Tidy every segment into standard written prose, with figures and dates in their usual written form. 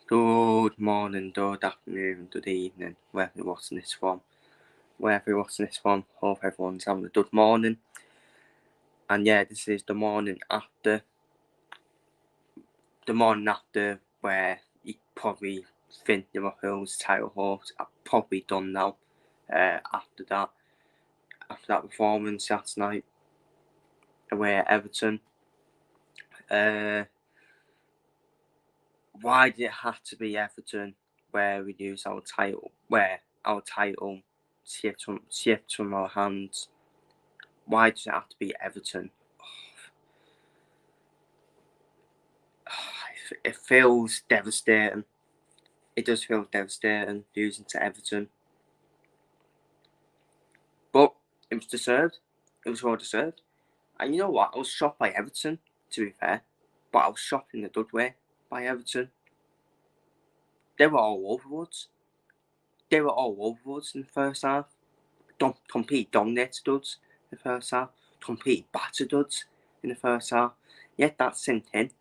Good morning, good afternoon, good evening, wherever you're watching this from. Hope everyone's having a good morning. And yeah, this is the morning after where you probably think Liverpool's title hopes are probably done now. After that performance last night away at Everton. Why did it have to be Everton where we lose our title, slipped from our hands? Why does it have to be Everton? It feels devastating. It does feel devastating losing to Everton. But it was deserved. It was well deserved. And you know what? I was shocked by Everton, to be fair. But I was shocked in a good way by Everton. They were all over us. They were all over us in the first half. Completely dominated us in the first half. Completely battered us in the first half. Yet that sent in.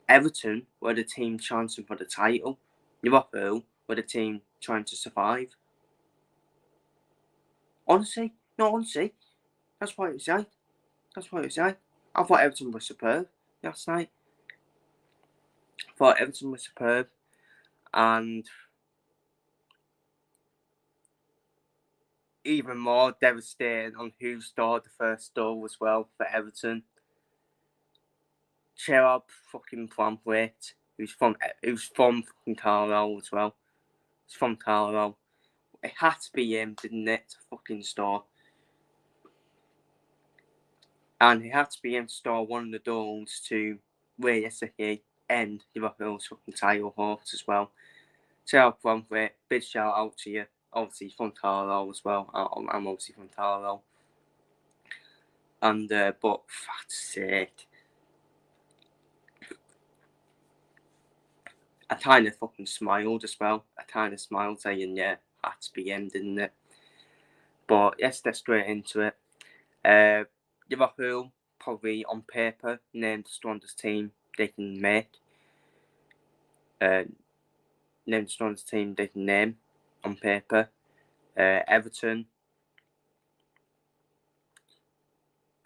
Everton were the team chancing for the title. Liverpool were the team trying to survive. Honestly, that's what it was like. I thought Everton was superb last night. And even more devastating on who scored the first goal as well for Everton. Gerard fucking Braithwaite, who's from fucking Carlisle as well. He's from Carlisle. It had to be him, didn't it, to fucking score. And he had to be him to score one of the goals to realistically end Liverpool's fucking title hopes as well. Gerard Braithwaite, big shout out to you. Obviously from Carlisle as well. I'm obviously from Carlisle. And but for fuck's sake, I kind of fucking smiled as well. Saying, yeah, had to be him, didn't it? But let's get straight into it. Liverpool probably on paper named the strongest team they can make. Named the strongest team they can name on paper. Everton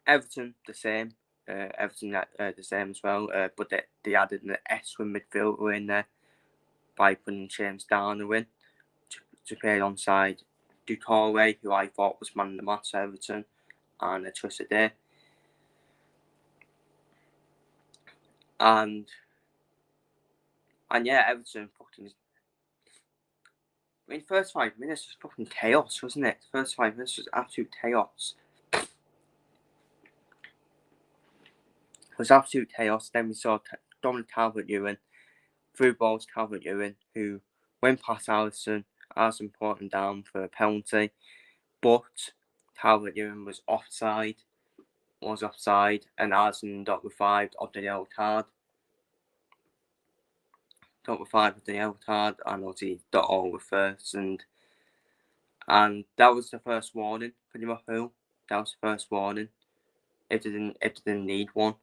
the same. Everton the same as well. But they added an S-wing midfielder in there by putting James Garner in to play alongside Ducoré, who I thought was man of the match at Everton, and a twisted day. And yeah, Everton fucking. I mean, first 5 minutes was fucking chaos, wasn't it? First 5 minutes was absolute chaos. It was absolute chaos. Then we saw Dominic Calvert-Lewin, through balls Calvert-Lewin, who went past Alisson put him down for a penalty, but Calvert-Lewin was offside, and Alisson got revived of the yellow card. And obviously got all reversed, and that was the first warning for Liverpool. That was the first warning. If they didn't need one.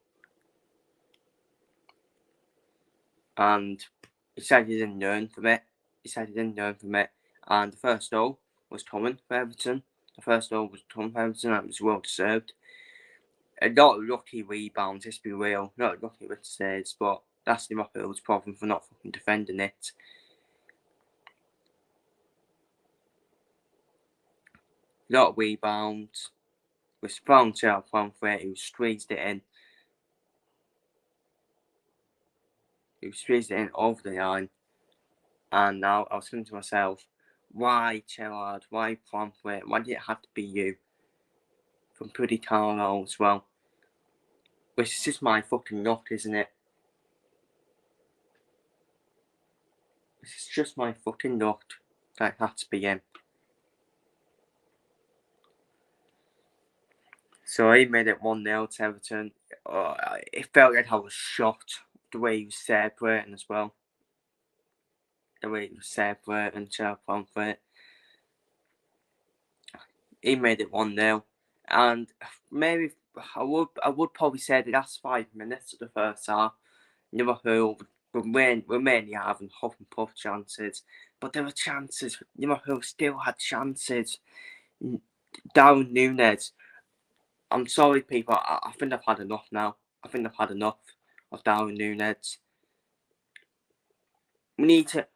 And he said he didn't learn from it. And the first goal was coming for Everton. And it was well deserved. A lot of lucky rebounds, let's be real. Not lucky with saves, but that's Liverpool's problem for not fucking defending it. A lot of rebounds. Was found out Braithwaite, who squeezed it in. Over the line. And now I was thinking to myself, why Gerrard? Why Braithwaite? Why did it have to be you? From Puddy Carlisle as well. Which is just my fucking luck, isn't it? This is just my fucking luck that it had to be him. So he made it 1-0 to Everton. It felt like I was shocked the way he was celebrating as well. Gerrard Braithwaite. He made it 1-0. And maybe I would probably say the last 5 minutes of the first half, Liverpool we're mainly having huff and puff chances. But there were chances. Liverpool still had chances. Darwin Núñez. I'm sorry, people. I think I've had enough now. I think I've had enough of Darwin Núñez. We need to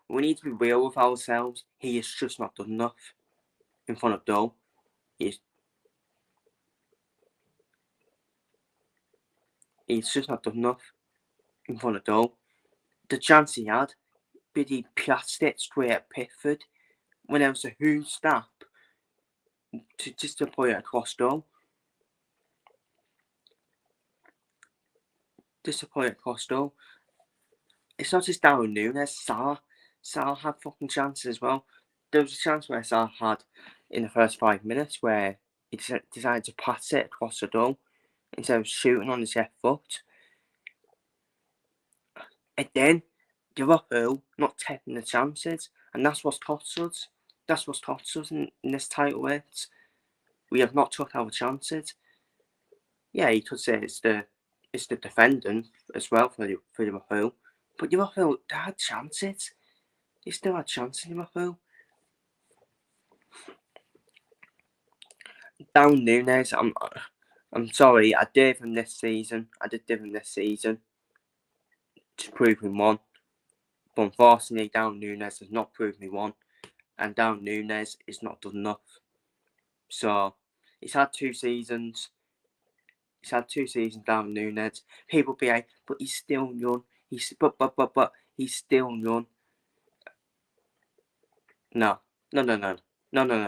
be real with ourselves. He is just not done enough in front of goal. He's just not done enough in front of goal. The chance he had, but he passed it straight at Pickford when there was a huge snap to put it across goal. Just to put it across goal. It's not just Darwin Núñez. Salah had fucking chances as well. There was a chance where Salah had in the first 5 minutes where he decided to pass it across the goal instead of shooting on his left foot. And then Liverpool not taking the chances, and that's what's cost us. That's what's cost us in this title race. We have not took our chances. Yeah, you could say it's the defending as well for Liverpool, but Liverpool, they had chances. They still had chances in Liverpool. Darwin Núñez, I'm sorry, I did him this season. I did give him this season to prove me one. But unfortunately, Darwin Núñez has not proved me one. And Darwin Núñez is not done enough. So, he's had 2 seasons. He's had 2 seasons, Darwin Núñez. People be like, but he's still young. But he's still young. No, I'm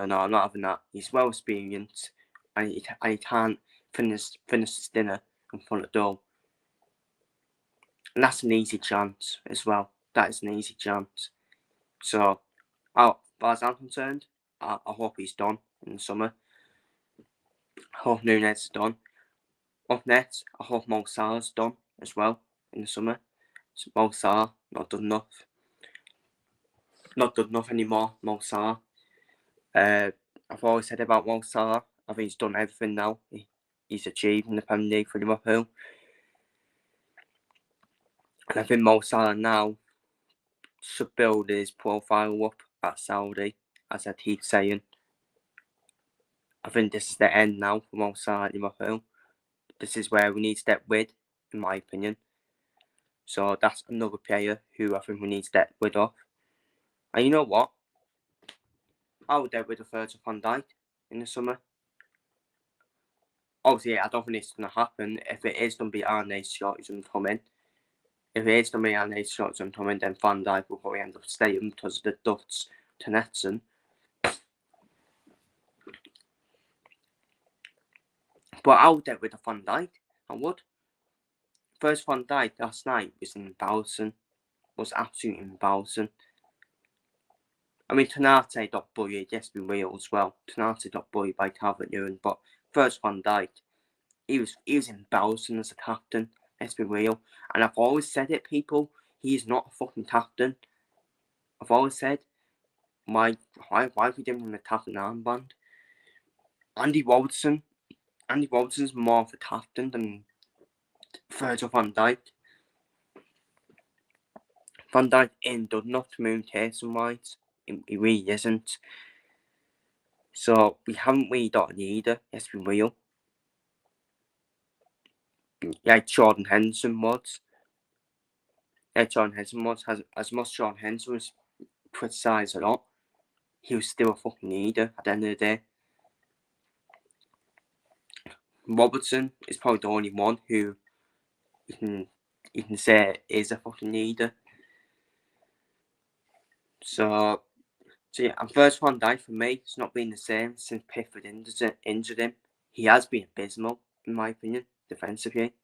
not having that. He's well experienced, and he can't finish his dinner in front of the goal. And that's an easy chance as well. That is an easy chance. So, as far as I'm concerned, I hope he's done in the summer. I hope Núñez is done. Up next, I hope Mo Salah's done as well in the summer. So Mo Salah, not done enough. Not done enough anymore, Mo Salah. I've always said about Mo Salah, I think he's done everything now. He's achieved in the Premier League for Liverpool. And I think Mo Salah now should build his profile up at Saudi, as I keep saying. I think this is the end now for Mo Salah at Liverpool. This is where we need to get rid, in my opinion. So that's another player who I think we need to get rid of. And you know what? I would get rid of Virgil van Dijk in the summer. Obviously, I don't think it's going to happen. If it is going to be Arne's shot, he's going to come in. If it is going to be Arne's shot, he's going to come in, then Van Dijk will probably end up staying because of the Dutch to Netson. But I would get rid of Van Dijk. I would. First Van Dijk last night was embarrassing. Was absolutely embarrassing. I mean, Konate got bullied, let's be real as well. Konate got bullied by Calvert-Lewin, but first Van Dijk, he was embarrassing as a captain, let's be real. And I've always said it, people, he is not a fucking captain. I've always said, why have we given him a captain armband? Andy Robertson's more of a captain than Virgil van Dijk. Van Dijk ain't done enough communication-wise. He really isn't. So we haven't really got an either, let's be real. Yeah, Jordan Henderson was. As much as Jordan Henderson was criticised a lot, he was still a fucking leader at the end of the day. Robertson is probably the only one who you can say is a fucking leader. So yeah, and first Van Dijk for me, it's not been the same since Pickford injured him. He has been abysmal, in my opinion, defensively,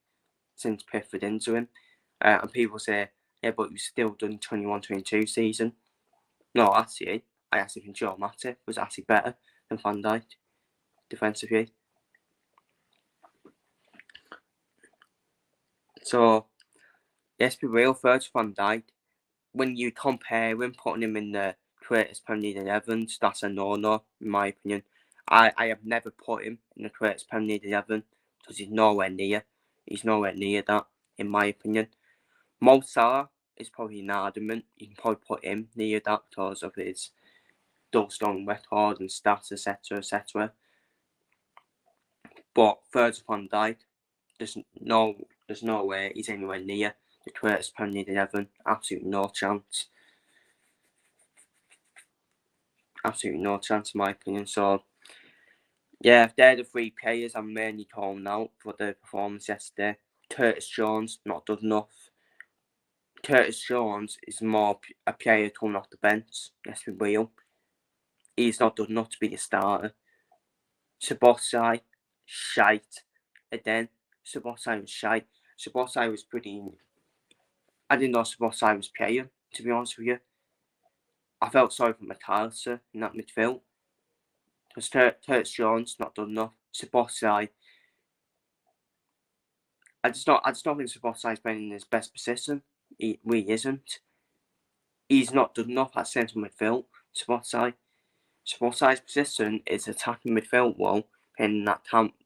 since Pickford injured him. And people say, yeah, but he's still done 21-22 season. No, actually, I actually think Joe Matip was actually better than Van Dijk defensively. So, let's be real, first Van Dijk, when you compare him, putting him in the greatest Premier League 11s, that's a no-no, in my opinion. I have never put him in the greatest Premier League 11 because he's nowhere near. He's nowhere near that, in my opinion. Mo Salah, is probably an argument. You can probably put him near that because of his double-strong record and stats, etc., etc. But Virgil van Dijk, there's no way he's anywhere near the greatest Premier League 11. Absolutely no chance. Absolutely no chance, in my opinion. So, yeah, they're the three players I'm mainly calling out for the performance yesterday. Curtis Jones, not done enough. Curtis Jones is more a player coming off the bench, let's be real. He's not done enough to be a starter. Szoboszlai, shite. Again, Szoboszlai was shite. Szoboszlai was pretty... I didn't know Szoboszlai was playing, to be honest with you. I felt sorry for McAllister in that midfield. Because Curtis Jones, not done enough. Szoboszlai, I just don't think Szoboszlai's playing in his best position. He really isn't. He's not done enough at centre midfield, Szoboszlai. Szoboszlai's position is attacking midfield role, playing that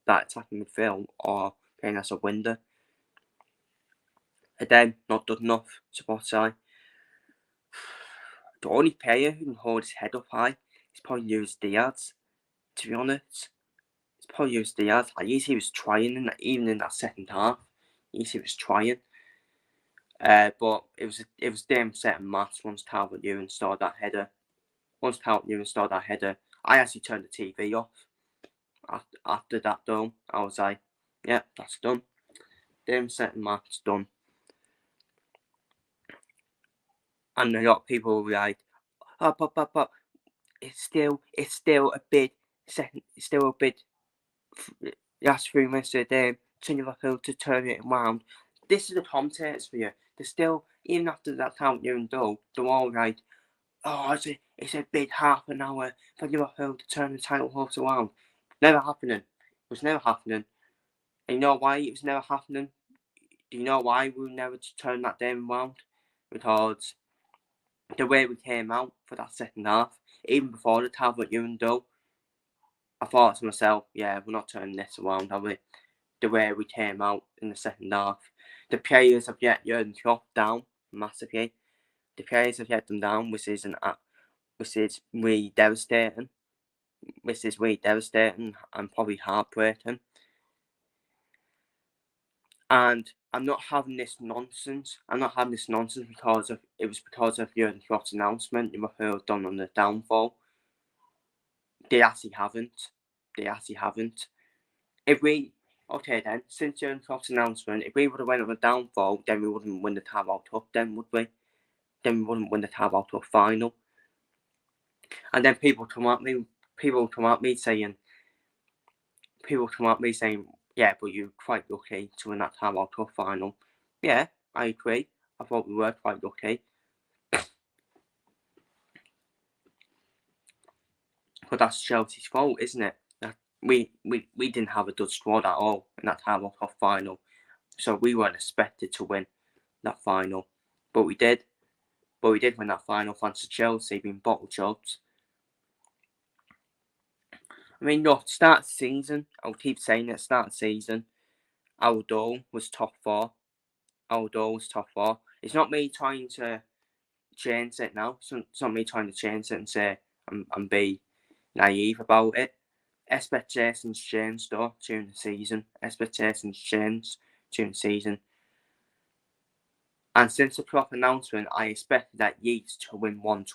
attacking midfield or playing as a winger. Again, not done enough, Szoboszlai. The only player who can hold his head up high is probably Luis Diaz, to be honest. It's probably Luis Diaz. At least he was trying, even in that second half. At least he was trying. But it was damn set and match once Calvert-Lewin scored that header. I actually turned the TV off after that dome. I was like, yeah, that's done. Damn set and match done. And a lot of people were like, oh, but it's still a bit second. It's still a bit. Last 3 minutes of the game, to Liverpool to turn it around. This is the commentators for you. They're still, even after that Calvert-Lewin goal, they're all like, oh, it's a big half an hour for Liverpool to turn the title horse around. Never happening. It was never happening. And you know why it was never happening? Do you know why we were never to turn that game around? Because the way we came out for that second half, even before the Calvert-Lewin goal, I thought to myself, yeah, we're not turning this around, are we? The way we came out in the second half. The players have yet Jurgen Klopp down massively. The players have yet them down, which is really devastating. And probably heartbreaking. And I'm not having this nonsense. Because it was because of Jurgen Klopp's announcement. Liverpool done on the downfall. They actually haven't. Okay then, since Jurgen Klopp's announcement, if we would have went on a downfall, then we wouldn't win the Carabao Cup then, would we? Then we wouldn't win the Carabao Cup final. And then people come at me saying, yeah, but you're quite lucky to win that Carabao Cup final. Yeah, I agree. I thought we were quite lucky. But that's Chelsea's fault, isn't it? That we didn't have a good squad at all in that Carabao Cup final. So we weren't expected to win that final. But we did. But we did win that final thanks to Chelsea being bottle jobs. I mean, look, start of the season, I'll keep saying it, start of the season, our goal was top four. It's not me trying to change it now. It's not me trying to change it and say and be naive about it. Expectations changed though during the season. And since the Klopp announcement, I expected that Yeats to win one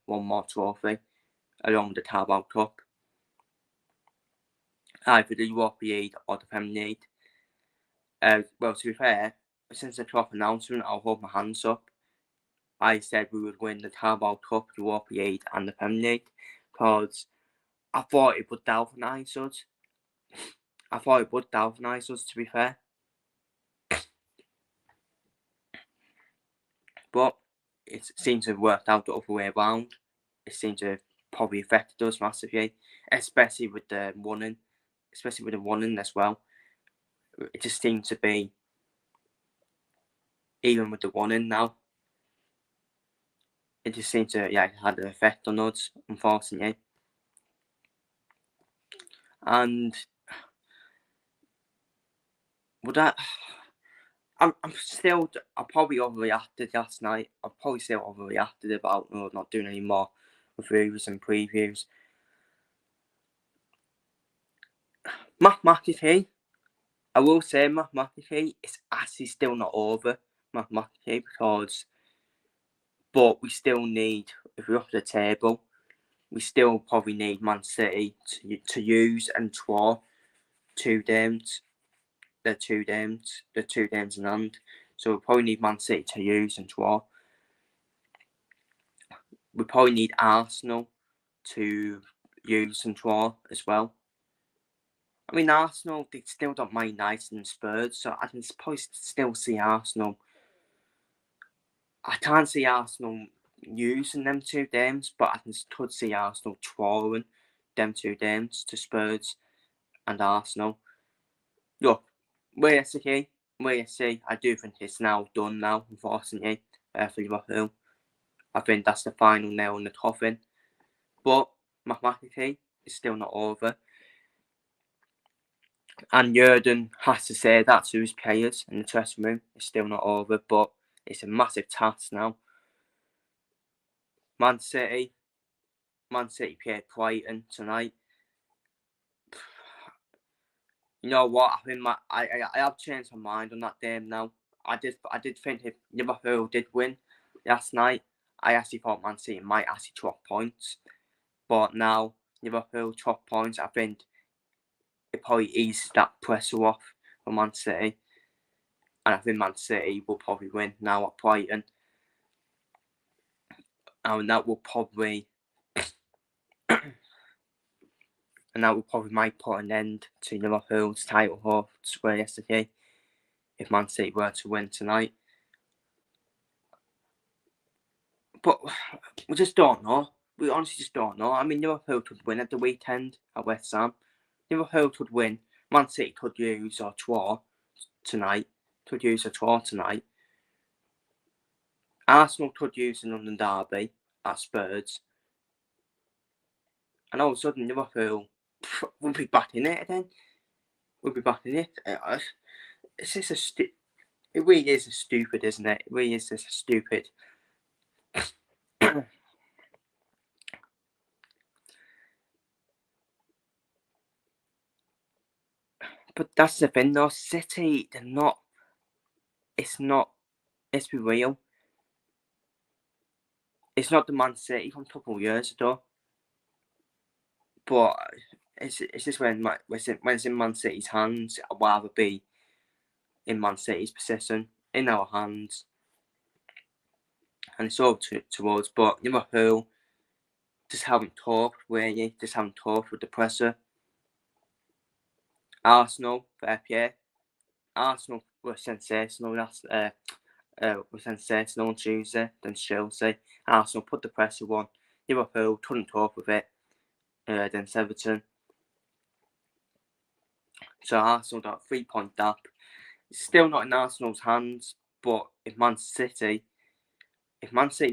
more trophy, along with the Carabao Cup. Either the Europa League or the Premier League. Well, to be fair, since the Klopp announcement, I'll hold my hands up. I said we would win the Carabao Cup, the Europa League, and the Premier League because I thought it would galvanise us. To be fair. But it seems to have worked out the other way around. It seems to have probably affected us massively, especially with the running as well. It just seems to be, even with the running now, it just seems to had an effect on us, unfortunately. And I'm still. I probably overreacted last night. I probably still overreacted about not doing any more reviews and previews. Mathematically, I will say mathematically, it's actually still not over mathematically but we still need, if we're up the table, we still probably need Man City to use and draw two games. The two games in hand. So we probably need Man City to use and draw. We probably need Arsenal to use and draw as well. I mean, Arsenal, they still don't mind United and Spurs, so I can probably still see Arsenal. I can't see Arsenal using them two games, but I could see Arsenal drawing them two games to Spurs and Arsenal. Look, wait a see. I do think it's now done now, unfortunately, for Liverpool. I think that's the final nail in the coffin. But mathematically, it's still not over. And Jurgen has to say that to his players in the dressing room. It's still not over, but it's a massive task now. Man City played Brighton tonight. You know what? I think I have changed my mind on that game now. I did think if Liverpool did win last night, I actually thought Man City might actually drop points. But now Liverpool drop points, I think it probably eases that pressure off for Man City. And I think Man City will probably win now at Brighton. And that will probably might put an end to Liverpool's title hopes were yesterday if Man City were to win tonight. But we just don't know. We honestly just don't know. I mean, Liverpool could win at the weekend at West Ham. Liverpool could win. Man City could use or draw tonight. Arsenal could use an London derby at Spurs. And all of a sudden, Liverpool will be back in it again. We'll be back in it. It's just it really is a stupid, isn't it? It really is just a stupid. But that's the thing, though. City, they're not. It's not. Let's be real. It's not the Man City from a couple of years ago. But it's just when it's in Man City's hands, I'd rather be in Man City's position, in our hands. And it's all to us. But Liverpool just haven't talked, really. Just haven't talked with the presser. Arsenal, fair play. Arsenal were sensational on Tuesday against Chelsea. Arsenal put the pressure on. Liverpool couldn't cope with it against Everton. So Arsenal got a 3-point gap. It's still not in Arsenal's hands, but if Man City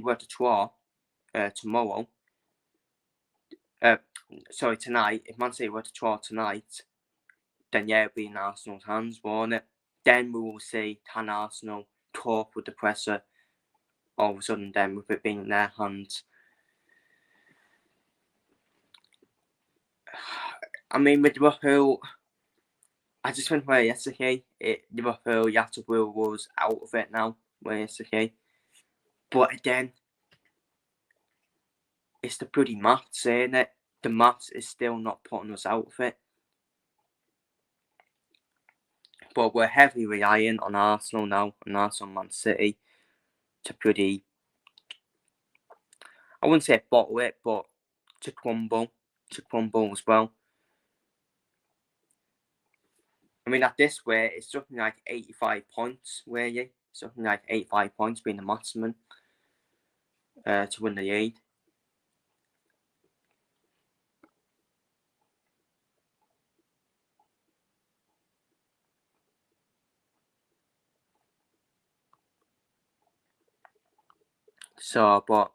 were to draw tonight, if Man City were to draw tonight, then yeah, it'd be in Arsenal's hands, won't it? Then we will see, can Arsenal cope with the pressure all of a sudden then with it being in their hands. I mean, with Liverpool, I just think where yesterday, Liverpool, you have to rule us out of it now, where yesterday. But again, it's the bloody maths, ain't it? The maths is still not putting us out of it. But we're heavily relying on Arsenal now, and Arsenal Man City to bloody, I wouldn't say bottle it, but to crumble as well. I mean, at this way, it's something like 85 points, really. Something like 85 points being the maximum to win the league. So, but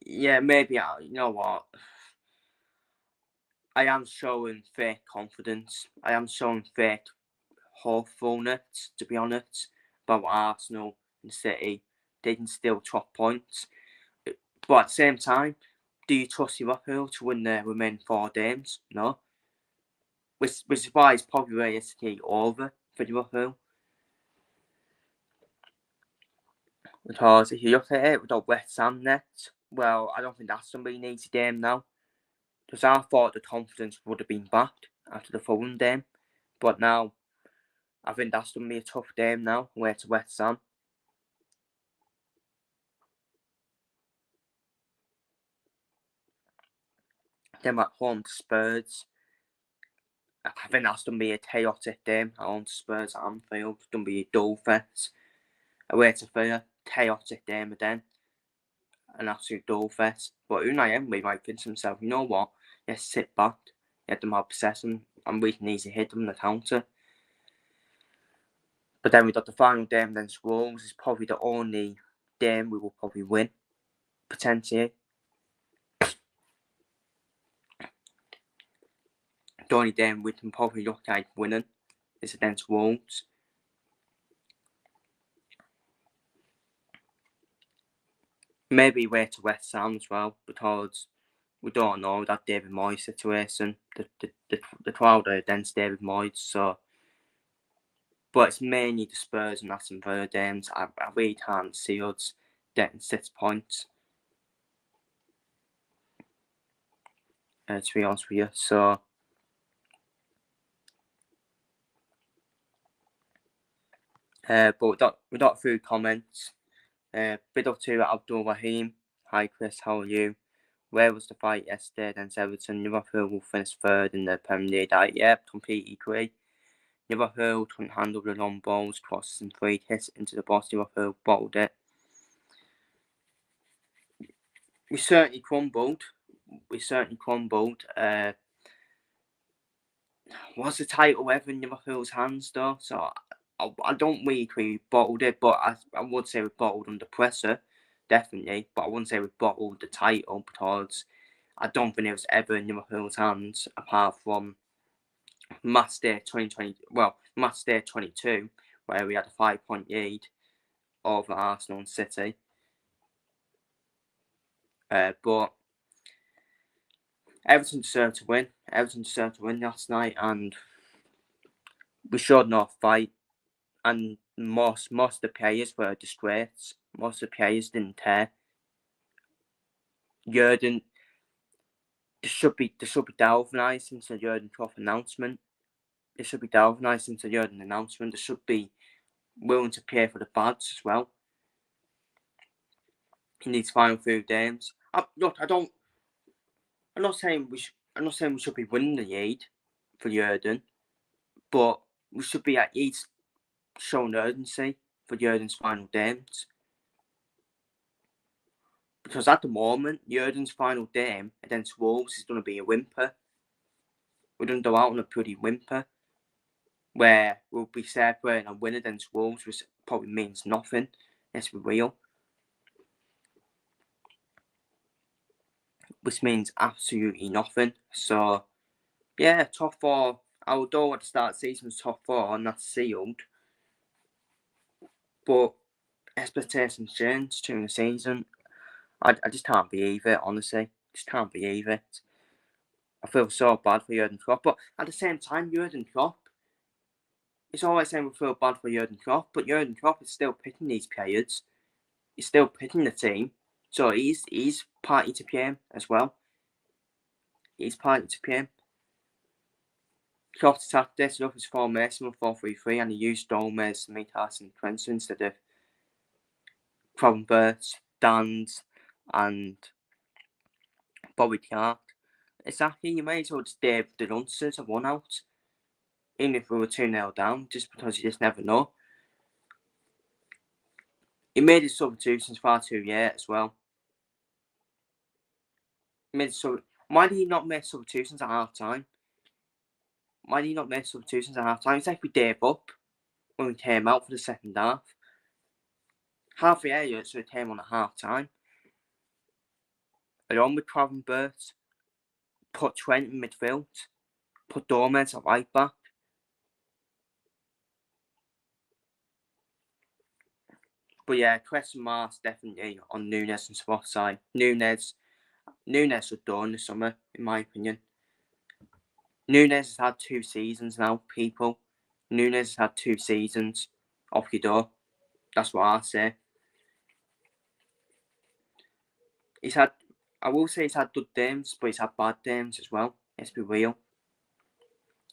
yeah, maybe you know what? I am showing fake confidence. I am showing fake hopefulness, to be honest, about Arsenal and City. They can still top points. But at the same time, do you trust Liverpool to win the remaining 4 games? No. Which is why it's probably realistically over for Liverpool. Because if you look at it without West Ham next, well, I don't think that's going to be an easy game now. Because I thought the confidence would have been back after the Fulham game. But now, I think that's going to be a tough game now, away to West Ham. Then at home to Spurs. I think that's going to be a chaotic game at home to Spurs at Anfield. It's going to be a dull fest. Away to Villa, chaotic game again. An absolute dull fest. But Unai Emery might think to himself, you know what? Let's sit back, let them have possession, and we can easily hit them on the counter. But then we got the final game against Wolves. It's probably the only game we will probably win, potentially. The only game we can probably look at winning is against Wolves. Maybe way to West Ham as well, because we don't know that David Moyes situation. The crowd are against David Moyes, so. But it's mainly the Spurs and Aston Villa games. I really can't see us getting 6 points. To be honest with you, so. But we got a few comments. Bit up to Abdul Rahim. Hi Chris, how are you? Where was the fight yesterday against Everton? Liverpool will finish 3rd in the Premier League. Yeah, completely agree. Liverpool couldn't handle the long balls, crosses and free hits into the box. Liverpool bottled it. We certainly crumbled. Was the title ever in Liverpool's hands though? So I don't really agree we bottled it, but I would say we bottled under pressure, definitely. But I wouldn't say we bottled the title because I don't think it was ever in Liverpool's hands apart from match day 22, where we had a 5-point lead over Arsenal and City. But Everton deserved to win. Everton deserved to win last night, and we showed no fight. And most of the players were a disgrace. Most of the players didn't care. Jurgen, there should be galvanised since the Jurgen Klopp announcement. There should be galvanised since the Jurgen announcement. There should be willing to pay for the badge as well in these final few games. Look, I'm not saying we should be winning the lead for Jurgen, but we should be at least showing urgency for Jurgen's final games. Because at the moment, Jurgen's final game against Wolves is going to be a whimper. We're going to go out on a pretty whimper, where we'll be celebrating a win against Wolves, which probably means nothing. Let's be real. Which means absolutely nothing. So, yeah, top 4. Although at the start of the season was top 4, and that's sealed. But expectations change during the season. I just can't believe it, honestly. Just can't believe it. I feel so bad for Jurgen Klopp. But at the same time, Jurgen Klopp, it's always saying we feel bad for Jurgen Klopp, but Jurgen Klopp is still picking these players. He's still picking the team. So he's party to PM as well. He's party to PM. Klopp's tactics up his formation with 4-3-3, and he used Gomez, Mikas and Trent instead of Cronenberg, Dans and Bobby Clark. Exactly, you may as well just give the Dunsters a 1 out. Even if we were 2-0 down, just because you just never know. He made his substitutions far too late as well. Why did he not make substitutions at half time? It's like we gave up when we came out for the second half. Half the area so it came on at half time. Along with Cronenberg, put Trent in midfield, put Gomez at right back. But yeah, question marks definitely on Nunes and Spotify. Nunes are done this summer, in my opinion. Nunes has had 2 seasons now, people. Nunes has had 2 seasons. Off your door. That's what I say. I will say he's had good games, but he's had bad games as well. Let's be real.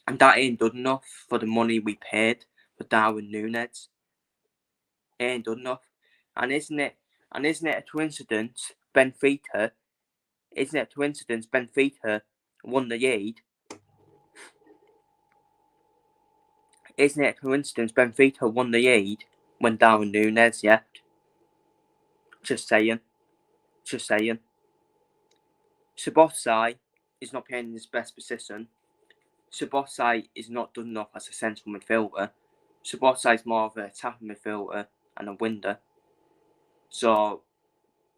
And that ain't good enough for the money we paid for Darwin Nunes. It ain't good enough. And isn't it a coincidence Benfica won the league? Isn't it a coincidence Benfica won the league when Darwin Nunes left? Just saying. Sabosai is not playing in his best position. Sabosai is not done enough as a central midfielder. Sabosai is more of an attacking midfielder and a winger. So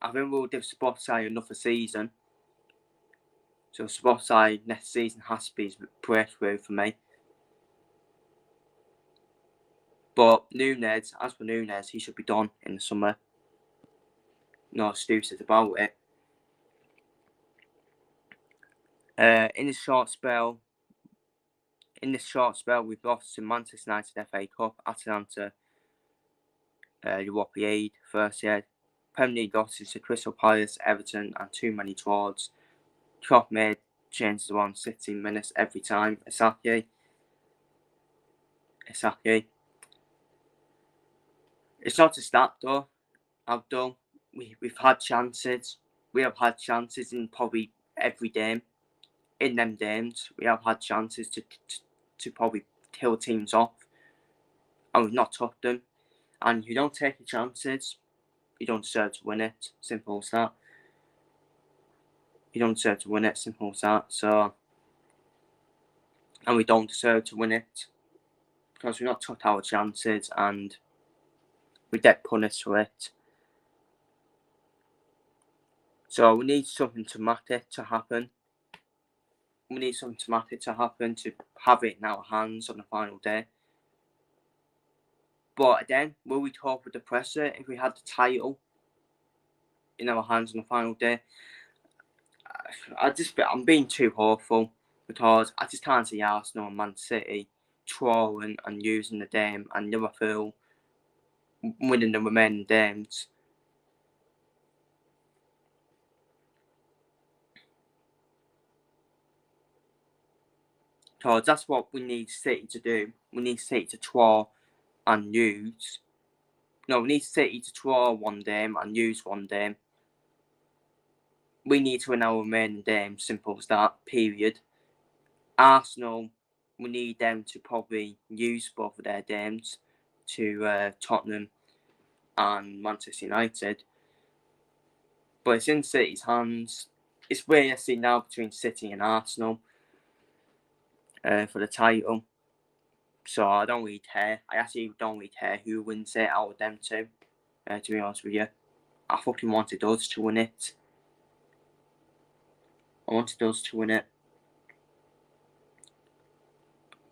I think we'll give Sabosai another season. So Sabosai next season has to be his breakthrough for me. But Nunes, as for Nunes, he should be done in the summer. No excuses about it. In this short spell, we've lost to Manchester United FA Cup, Atalanta Europa League first year, Premier League losses to Crystal Palace, Everton, and too many draws. Klopp made changes around 16 minutes every time. Exactly. It's not just that though, Abdul. We've had chances. We have had chances in probably every game. In them games, we have had chances to probably kill teams off, and we've not took them. And if you don't take your chances, you don't deserve to win it. Simple as that. You don't deserve to win it. Simple as that. So, and we don't deserve to win it because we've not took our chances and we get punished for it. So we need something dramatic to happen. We need something dramatic to happen to have it in our hands on the final day. But again, will we talk with the presser if we had the title in our hands on the final day? I'm being too hopeful because I just can't see Arsenal and Man City trolling and using the game and Liverpool winning the remaining games. Because that's what we need City to do. We need City to troll and use. No, we need City to troll one game and use one game. We need to win our remaining games. Simple as that. Period. Arsenal, we need them to probably use both of their games to Tottenham and Manchester United. But it's in City's hands. It's where I see now between City and Arsenal for the title. So I don't really care. I actually don't really care who wins it out of them two, to be honest with you. I fucking wanted us to win it.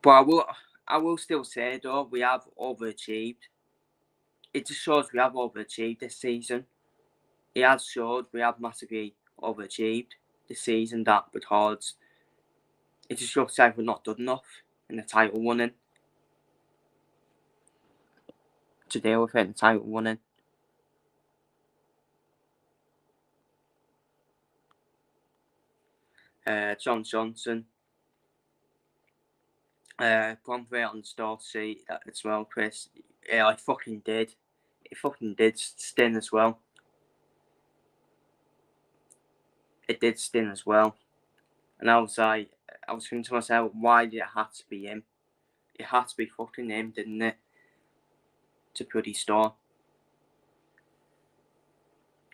But I will still say though, we have overachieved. It just shows we have overachieved this season. It has showed we have massively overachieved this season, that because it just looks like we're not done enough in the title winning to deal with it. The title winning. John Johnson. Bromwell on the start seat as well, Chris. Yeah, I fucking did. It fucking did sting as well. It did sting as well. And I was thinking to myself, why did it have to be him? It had to be fucking him, didn't it? To bloody start.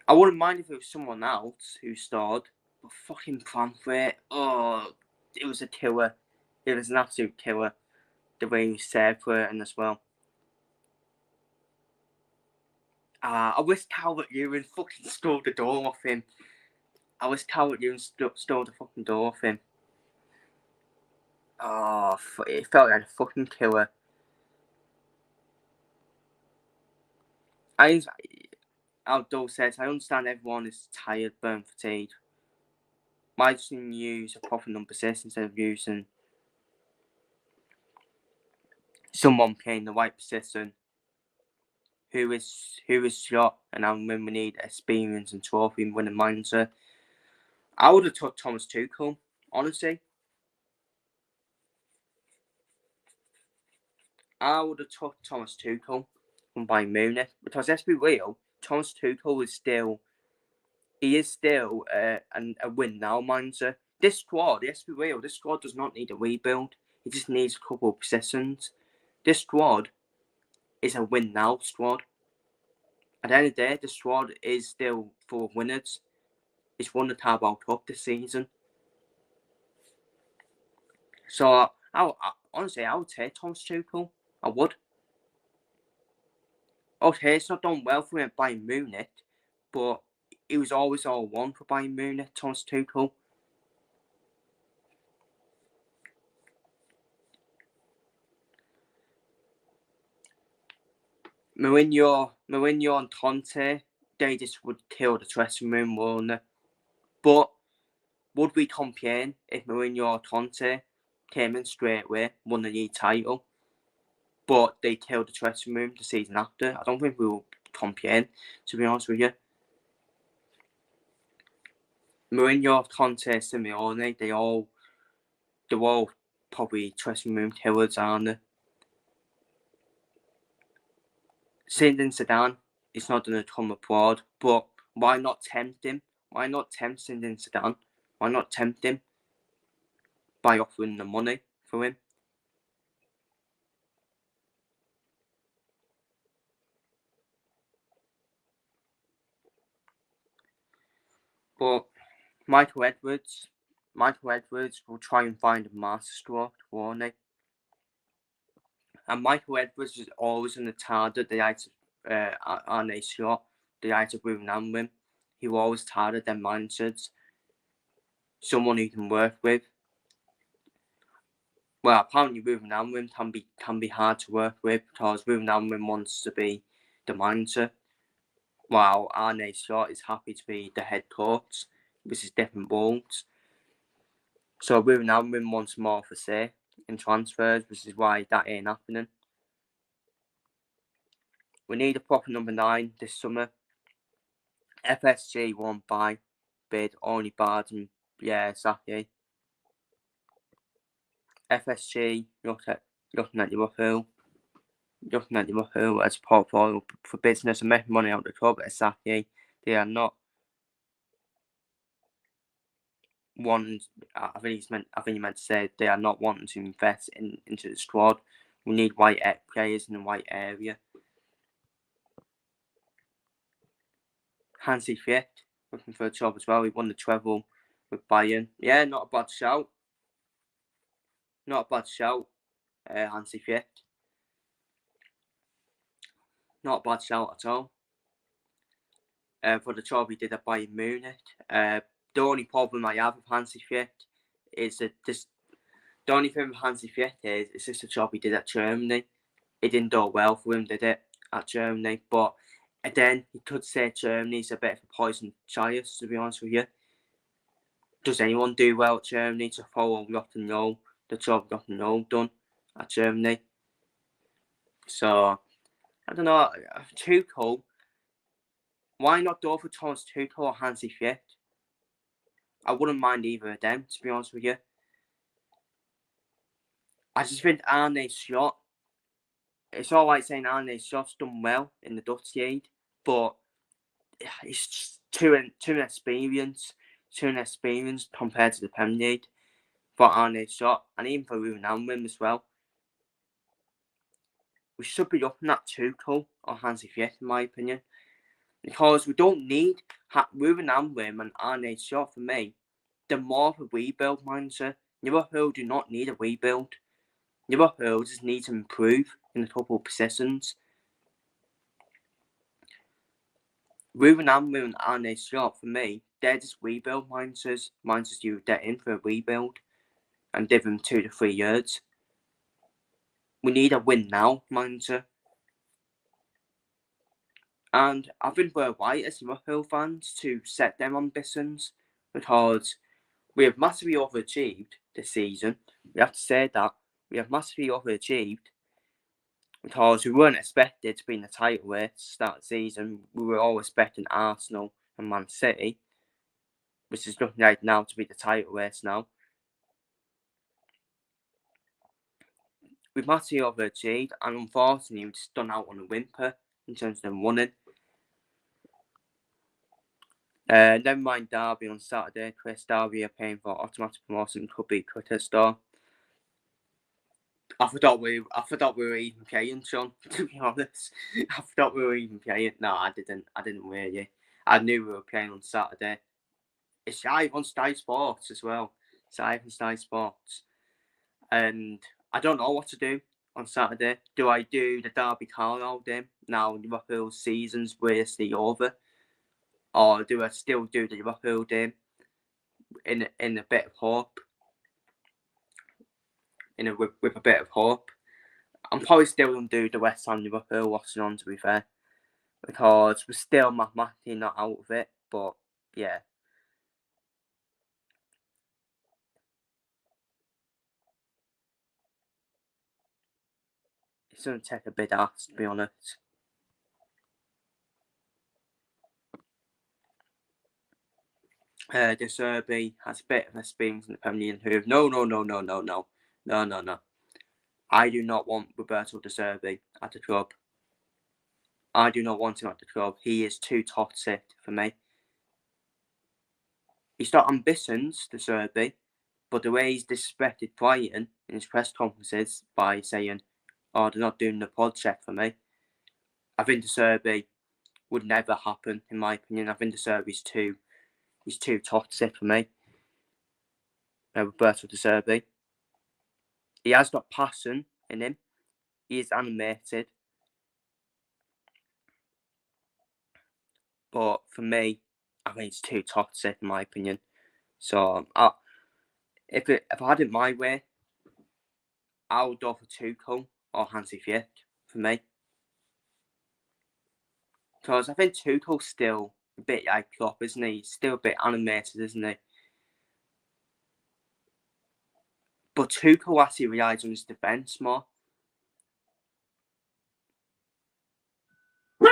I wouldn't mind if it was someone else who starred, but fucking Bromwell, oh, it was a killer. It was an absolute killer. The way he saved for it and as well. I wish Calvert-Lewin fucking stole the door off him. I wish Calvert-Lewin stole the fucking door off him. Oh, it felt like a fucking killer. Outdoor says, I understand everyone is tired, burnt, fatigued. Why doesn't you use a proper number 6 instead of using someone playing the right position who is shot, and when we need experience and trophy winning mindset? I would have took Thomas Tuchel, honestly. I would have took Thomas Tuchel from Bayern Munich, because let's be real, Thomas Tuchel is still a win now mindset. This squad, let's be real, this squad does not need a rebuild. It just needs a couple of possessions. This squad is a win now squad. At the end of the day, the squad is still full of winners. It's won the Carabao Cup this season. So, honestly, I would take Thomas Tuchel. I would. Okay, it's not done well for him at Bayern Munich, but he was always all one for Bayern Munich, Thomas Tuchel. Mourinho and Conte, they just would kill the dressing room, wouldn't they? But would we complain if Mourinho or Conte came in straight away, won the league title, but they killed the dressing room the season after? I don't think we will complain, to be honest with you. Mourinho, Conte, Simeone, they're all probably dressing room killers, aren't they? Zinedine Zidane is not going to come abroad, but why not tempt him? Why not tempt Zinedine Zidane? Why not tempt him by offering the money for him? But Michael Edwards will try and find a masterstroke, won't he? And Michael Edwards is always in the target. The likes of Arne Slot, the likes of Ruben Amorim. He will always target their mindsets. Someone he can work with. Well, apparently Ruben Amorim can be hard to work with, because Ruben Amorim wants to be the manager, while Arne Slot is happy to be the head coach, which is different roles. So Ruben Amorim wants more of a say in transfers, which is why that ain't happening. We need a proper number 9 this summer. FSG won't buy, bid, only Barden, yeah, exactly. FSG looking at Liverpool as a portfolio for business and making money out of the club. Exactly, they are not wanting. I think he meant to say they are not wanting to invest into the squad. We need white players in the white area. Hansi Flick looking for a job as well. He won the treble with Bayern. Yeah, not a bad shout. Hansi Flick. Not a bad shout at all. For the job he did at Bayern Munich. The only problem I have with Hansi Flick is that the only thing with Hansi Flick is it's just the job he did at Germany. It didn't do well for him, did it, at Germany? But then you could say Germany's a bit of a poison chalice, to be honest with you. Does anyone do well at Germany to follow the job Rotten done at Germany? So, I don't know, Tuchel, why not go for Thomas Tuchel or Hansi Flick? I wouldn't mind either of them, to be honest with you. I just think Arne Slot, it's alright saying Arne Slot's done well in the Dutch league, but it's just too inexperienced compared to the Premier League for Arne Slot, and even for Ruben Amorim as well. We should be looking at Tuchel or Hansi Flick, in my opinion, because we don't need Ruben Amorim and Arne Slot. For me, they're more of a rebuild mindset. Liverpool do not need a rebuild. Liverpool just need to improve in a couple of positions. Ruben Amorim and Arne Slot, for me, they're just rebuild mindsets. They're in for a rebuild and give them 2 to 3 years. We need a win now mindset. And I think we're right as Liverpool fans to set them ambitions because we have massively overachieved this season. We have to say that we have massively overachieved because we weren't expected to be in the title race to start the season. We were all expecting Arsenal and Man City, which is looking like now to be the title race now. We've massively overachieved, and unfortunately, we've just done out on a whimper in terms of them winning. Never mind Derby on Saturday. Chris, Derby are paying for automatic promotion. Could be cricket store. I forgot we were even playing, Sean. To be honest, I forgot we were even playing. No, I didn't hear you. I knew we were playing on Saturday. It's live on Sky Sports as well. It's live on Sky Sports, and I don't know what to do on Saturday. Do I do the Derby Carlisle game now? Liverpool's season's basically over, or do I still do the Liverpool game in a bit of hope? With a bit of hope. I'm probably still going to do the West Ham Liverpool watching on, to be fair, because we're still mathematically not out of it. But yeah, it's going to take a bit of, to be honest. De Serbi has a bit of experience in the Premier League. No. I do not want Roberto De Serbi at the club. I do not want him at the club. He is too toxic for me. He's got ambitions, De Serbi, but the way he's disrespected Brighton in his press conferences by saying, "Oh, they're not doing the pod check for me," I think De Serbi would never happen, in my opinion. I think De Serbi's he's too toxic for me. Roberto De Serbi. He has got passion in him. He is animated. But for me, I think it's too toxic, in my opinion. So, if I had it my way, I would go for Tuchel or Hansi Flick for me. Because I think Tuchel's still a bit like Klopp, isn't he? He's still a bit animated, isn't he? But Tuchel actually relies on his defence more. Oh,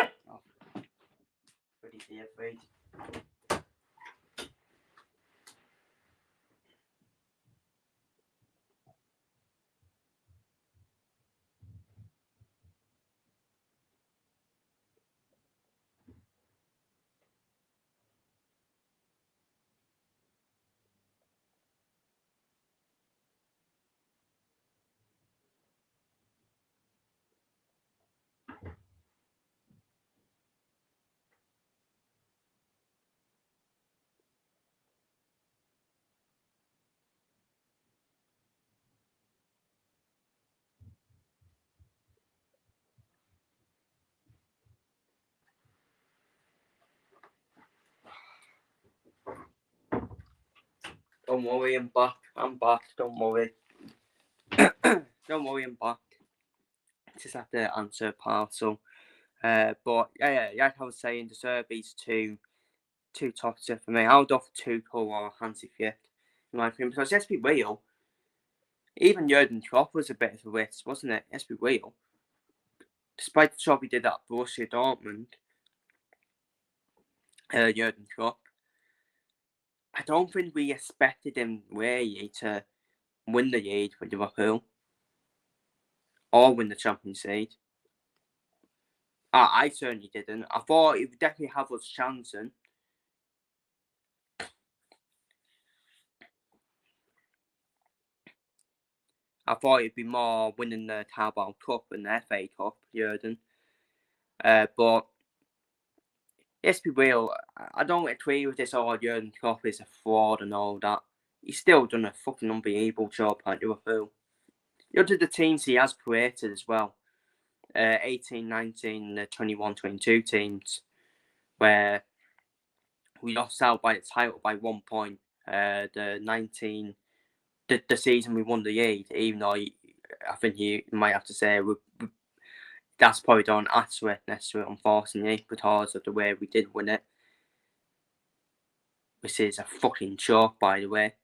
pretty dear, afraid. Don't worry, I'm back. Don't worry. Don't worry, I'm back. Just have to answer a parcel. But yeah, like I was saying, De Serbi's too toxic for me. I would offer Tuchel or Hansi Flick, in my opinion, because let's be real, even Jurgen Klopp was a bit of a risk, wasn't it? Let's be real. Despite the job he did at Borussia Dortmund, Jurgen Klopp, I don't think we expected him really to win the league for Liverpool or win the Champions League. I certainly didn't. I thought he would definitely have us chancing. I thought it'd be more winning the Carabao Cup and the FA Cup, Jurgen. But let's be real, I don't agree with this all Jurgen Klopp is a fraud and all that. He's still done a fucking unbelievable job at Liverpool. Look at the teams he has created as well. 18, 19, 21, 22 teams where we lost out by the title by 1 point. The season we won the league, even though I think you might have to say that's probably don't add to it necessarily, unfortunately, because of the way we did win it. This is a fucking joke, by the way.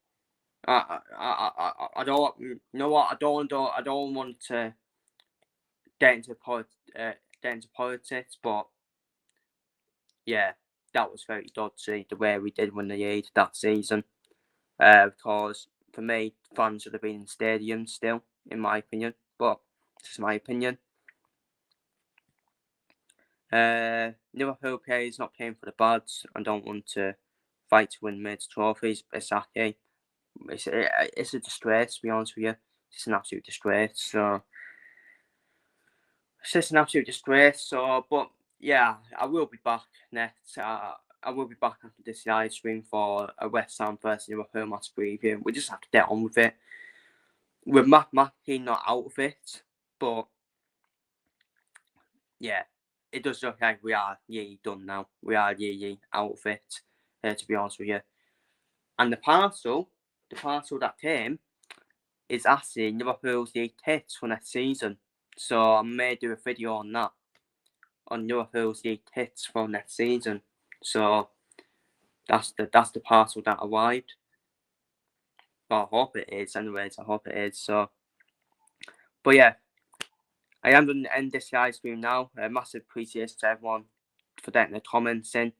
I don't. You know what? I don't want to get into politics, but yeah, that was very dodgy the way we did win the league that season. Because for me, fans should have been in stadiums still, in my opinion. But this is my opinion. Liverpool players not playing for the Buds. I don't want to fight to win major trophies. Exactly. It's a disgrace, to be honest with you. It's an absolute disgrace. So it's just an absolute disgrace. So, but yeah, I will be back next. I will be back after this live stream for a West Ham versus Liverpool match preview. We just have to get on with it. We're mathematically not out of it, but yeah, it does look like we are done now. We are out of it, to be honest with you. And the parcel that came is actually Liverpool's league hits for next season. So I may do a video on that, on Liverpool's league hits for next season. So that's the parcel that arrived. Well, I hope it is. Anyways, I hope it is. So, but yeah, I am going to end this live stream now. Massive appreciation to everyone for getting the comments in.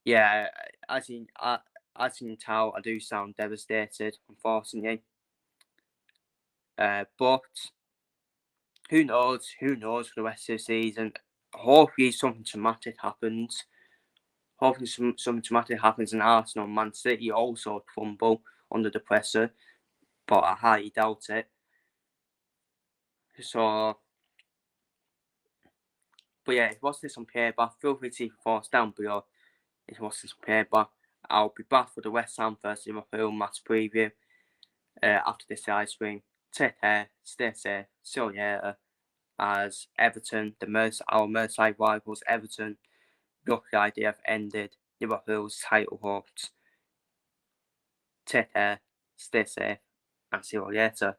Yeah, as you can tell, I do sound devastated, unfortunately. But who knows? Who knows for the rest of the season? Hopefully, something dramatic happens. Hopefully, something dramatic happens in Arsenal and Man City also crumble under the pressure, but I highly doubt it. So, but yeah, if what's this on paper, feel free to leave your thoughts down below. If what's this on paper, I'll be back for the West Ham versus Liverpool match preview after this live stream. Take care, stay safe, see you later. As Everton, our Merseyside rivals, Everton, look like they have ended Liverpool's title hopes. Take care, stay safe, and see you later.